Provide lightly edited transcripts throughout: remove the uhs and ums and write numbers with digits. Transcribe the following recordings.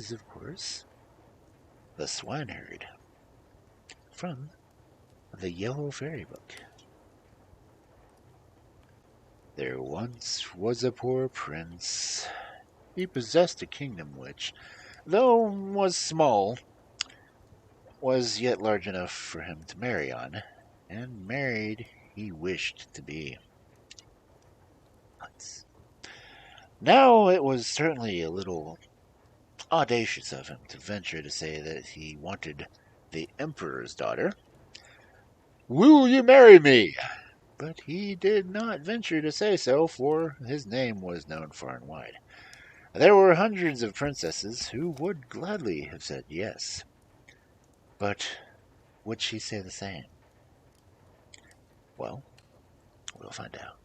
is, of course, the Swineherd from the Yellow Fairy Book. There once was a poor prince. He possessed a kingdom which, though was small, was yet large enough for him to marry on, and married he wished to be. Now it was certainly a little audacious of him to venture to say that he wanted the emperor's daughter. "Will you marry me?" But he did not venture to say so, for his name was known far and wide. There were hundreds of princesses who would gladly have said yes. But would she say the same? Well, we'll find out.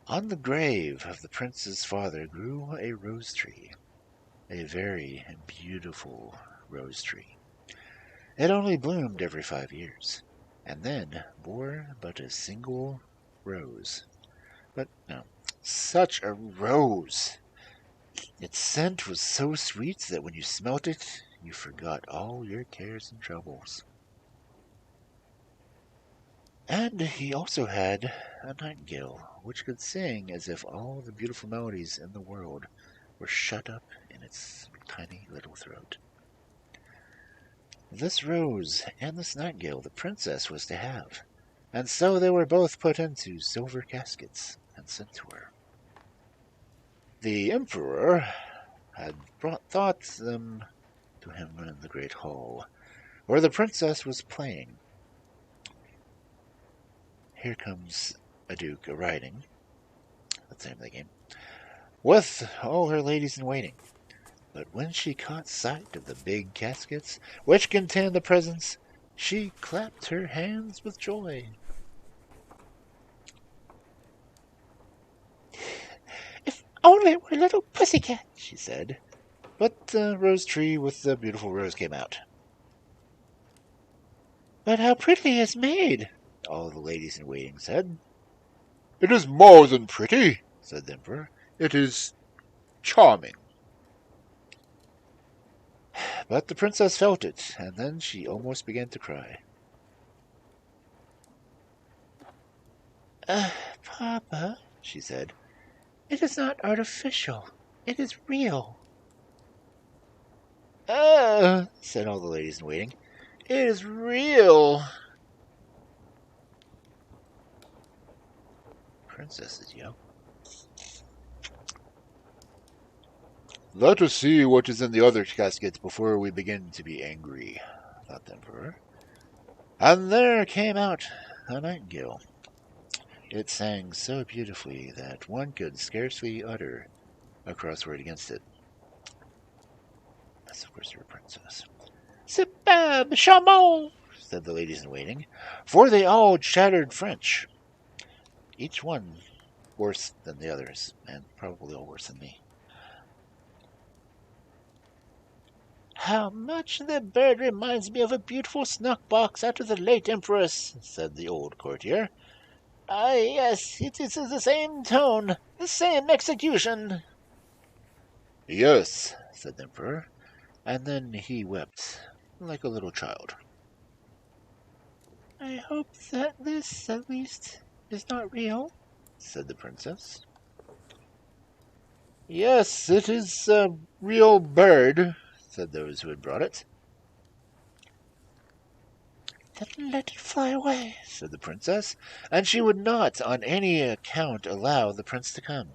On the grave of the prince's father grew a rose tree, a very beautiful rose tree. It only bloomed every 5 years, and then bore but a single rose. But no, such a rose! Its scent was so sweet that when you smelt it, you forgot all your cares and troubles. And he also had a nightingale, which could sing as if all the beautiful melodies in the world were shut up in its tiny little throat. This rose and this nightingale the princess was to have, and so they were both put into silver caskets and sent to her. The emperor had brought them to him in the great hall, where the princess was playing. Here comes a duke a-riding, that's the name of the game, with all her ladies in waiting. But when she caught sight of the big caskets which contained the presents, she clapped her hands with joy. "If only it were a little pussycat," she said. But the rose tree with the beautiful rose came out. "But how pretty it's made," all the ladies in waiting said. "It is more than pretty," said the emperor. "It is charming." But the princess felt it, and then she almost began to cry. "Papa," she said, "it is not artificial. It is real." Said all the ladies in waiting. "It is real." Princesses yell. "Let us see what is in the other caskets before we begin to be angry," thought the emperor. And there came out a nightingale. It sang so beautifully that one could scarcely utter a crossword against it. That's, of course, your princess. "Superbe! Charmant!" said the ladies in waiting, for they all chattered French, each one worse than the others, and probably all worse than me. "How much the bird reminds me of a beautiful snuff-box out of the late Empress," said the old courtier. "Ah, yes, it is the same tone, the same execution." "Yes," said the emperor, and then he wept like a little child. "I hope that this, at least, is not real," said the princess. "Yes, it is a real bird," said those who had brought it. "Then let it fly away," said the princess, and she would not on any account allow the prince to come.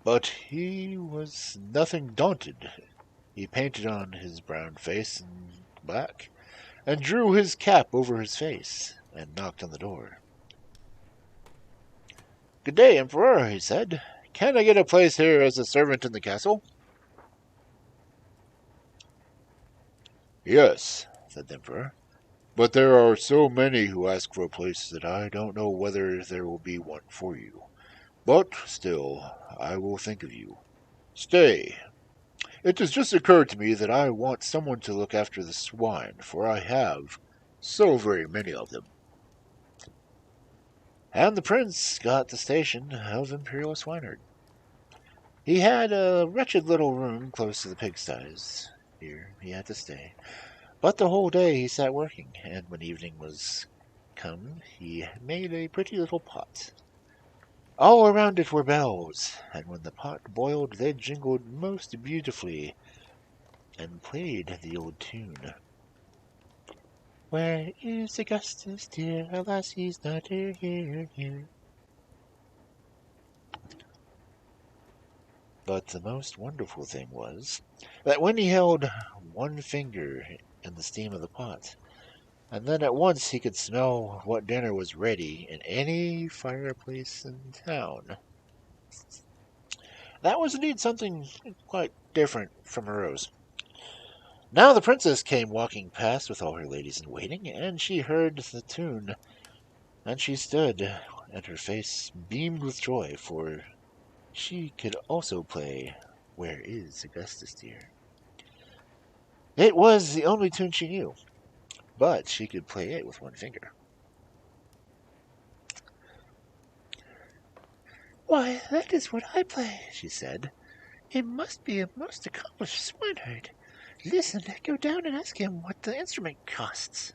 But he was nothing daunted. He painted on his brown face in black, and drew his cap over his face, and knocked on the door. "Good day, Emperor," he said. "Can I get a place here as a servant in the castle?" "Yes," said the emperor, "but there are so many who ask for a place that I don't know whether there will be one for you. But still, I will think of you. Stay. It has just occurred to me that I want someone to look after the swine, for I have so very many of them." And the prince got the station of Imperial Swineherd. He had a wretched little room close to the pigsties. Here he had to stay. But the whole day he sat working, and when evening was come, he made a pretty little pot. All around it were bells, and when the pot boiled they jingled most beautifully, and played the old tune. Where is Augustus, dear? Alas, he's not here. But the most wonderful thing was that when he held one finger in the steam of the pot, and then at once he could smell what dinner was ready in any fireplace in town. That was indeed something quite different from a rose. Now the princess came walking past with all her ladies in waiting, and she heard the tune, and she stood, and her face beamed with joy, for she could also play Where is Augustus, dear? It was the only tune she knew, but she could play it with one finger. Why, that is what I play, she said. It must be a most accomplished swineherd. Listen, go down and ask him what the instrument costs.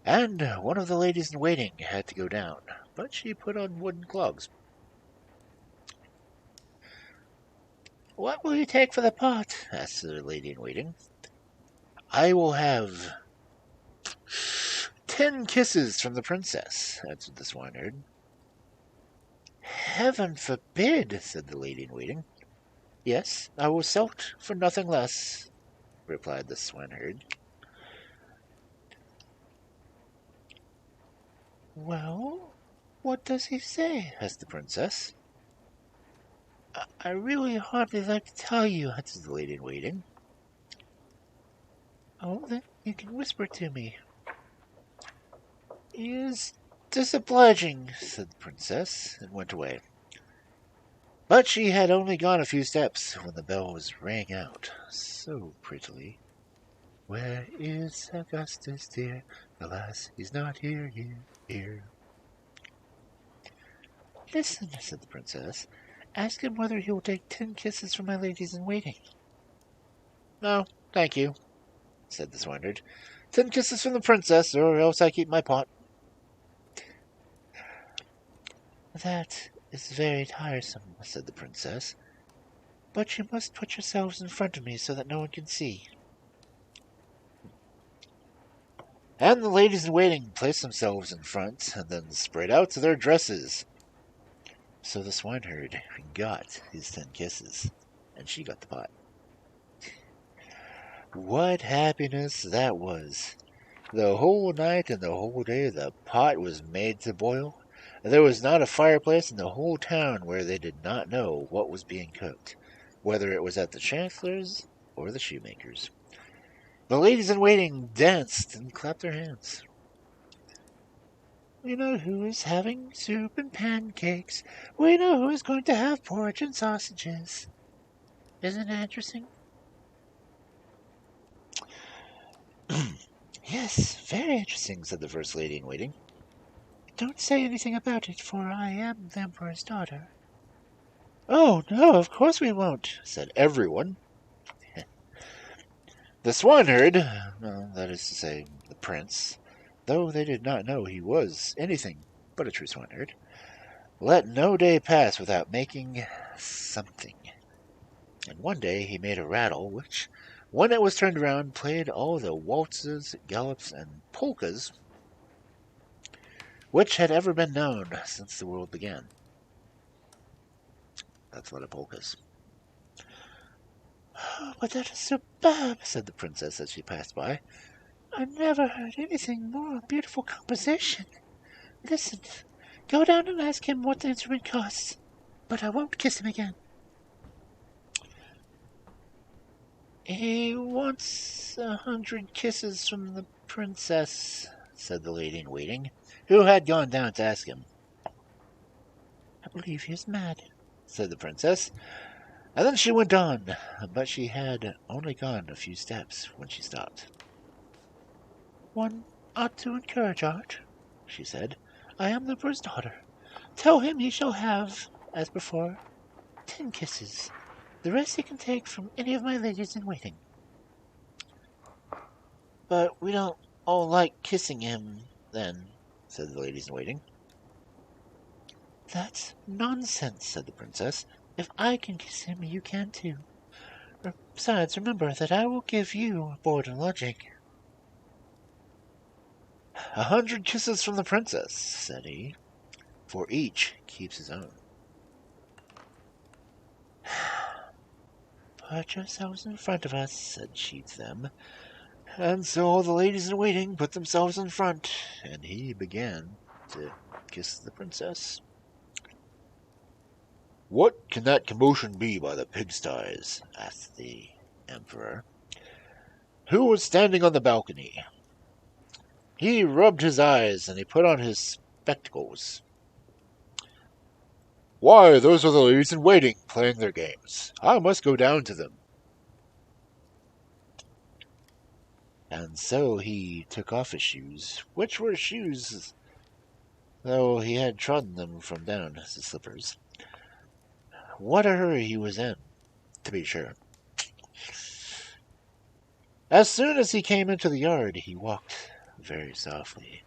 And one of the ladies in waiting had to go down, but she put on wooden clogs. What will you take for the pot? Asked the lady in waiting. I will have 10 kisses from the princess, answered the swineherd. Heaven forbid, said the lady in waiting. Yes, I will sell it for nothing less, replied the swineherd. Well, what does he say? Asked the princess. I really hardly like to tell you, answered the lady in waiting. Oh, then you can whisper to me. He is disobliging, said the princess, and went away. But she had only gone a few steps when the bells rang out so prettily. Where is Augustus, dear? Alas, he's not here. Listen, said the princess. Ask him whether he will take 10 kisses from my ladies in waiting. No, thank you, said the swineherd. 10 kisses from the princess, or else I keep my pot. That is very tiresome, said the princess. But you must put yourselves in front of me so that no one can see. And the ladies in waiting placed themselves in front, and then spread out their dresses. So the swineherd got his 10 kisses, and she got the pot. What happiness that was! The whole night and the whole day the pot was made to boil. There was not a fireplace in the whole town where they did not know what was being cooked, whether it was at the chancellor's or the shoemaker's. The ladies in waiting danced and clapped their hands. We know who is having soup and pancakes. We know who is going to have porridge and sausages. Isn't it interesting? Yes, very interesting, said the first lady in waiting. Don't say anything about it, for I am the Emperor's daughter. Oh, no, of course we won't, said everyone. The swineherd, that is to say, the prince, though they did not know he was anything but a true swineherd, let no day pass without making something. And one day he made a rattle which, when it was turned around, played all the waltzes, gallops, and polkas which had ever been known since the world began. That's a lot of polkas. Oh, but that is superb, said the princess as she passed by. I never heard anything more beautiful composition. Listen, go down and ask him what the instrument costs, but I won't kiss him again. He wants 100 kisses from the princess, said the lady in waiting, who had gone down to ask him. I believe he is mad, said the princess, and then she went on, but she had only gone a few steps when she stopped. One ought to encourage art, she said. I am the emperor's daughter. Tell him he shall have, as before, 10 kisses. The rest he can take from any of my ladies in waiting. But we don't all like kissing him, then, said the ladies in waiting. That's nonsense, said the princess. If I can kiss him, you can too. Besides, remember that I will give you board and lodging. 100 kisses from the princess, said he, for each keeps his own. Put yourselves in front of us, said she to them. And so all the ladies in waiting put themselves in front, and he began to kiss the princess. What can that commotion be by the pigsties? Asked the emperor. Who was standing on the balcony? He rubbed his eyes, and he put on his spectacles. Why, those are the ladies in waiting, playing their games. I must go down to them. And so he took off his shoes, which were shoes, though he had trodden them from down, his slippers. What a hurry he was in, to be sure. As soon as he came into the yard, he walked very softly,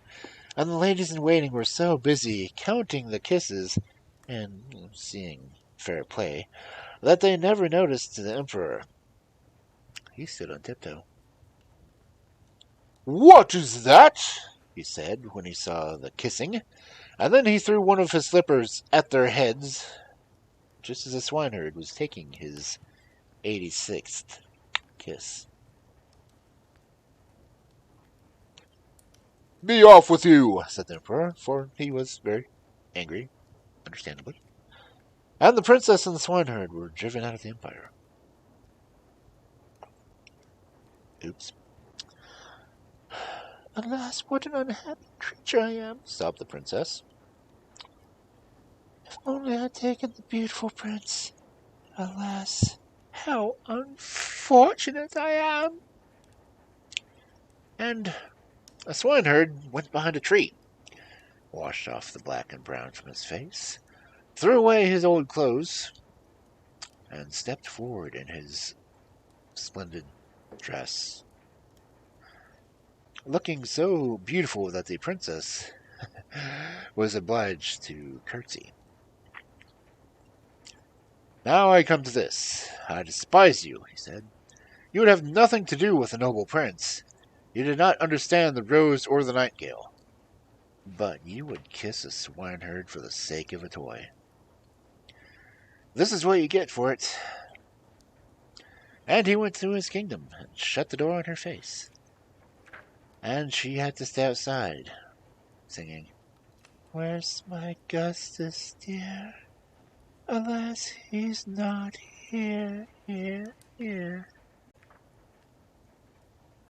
and the ladies in waiting were so busy counting the kisses and seeing fair play that they never noticed the emperor. He stood on tiptoe. What is that? He said when he saw the kissing, and then he threw one of his slippers at their heads, just as the swineherd was taking his 86th kiss. Be off with you, said the emperor, for he was very angry, understandably. And the princess and the swineherd were driven out of the empire. Oops. Alas, what an unhappy creature I am, sobbed the princess. If only I had taken the beautiful prince. Alas, how unfortunate I am. And a swineherd went behind a tree, washed off the black and brown from his face, threw away his old clothes, and stepped forward in his splendid dress, looking so beautiful that the princess was obliged to curtsy. Now I come to this. I despise you, he said. You would have nothing to do with the noble prince. You did not understand the rose or the nightingale. But you would kiss a swineherd for the sake of a toy. This is what you get for it. And he went through his kingdom and shut the door on her face. And she had to stay outside, singing, Where's my Augustus, dear? Alas, he's not here, here, here.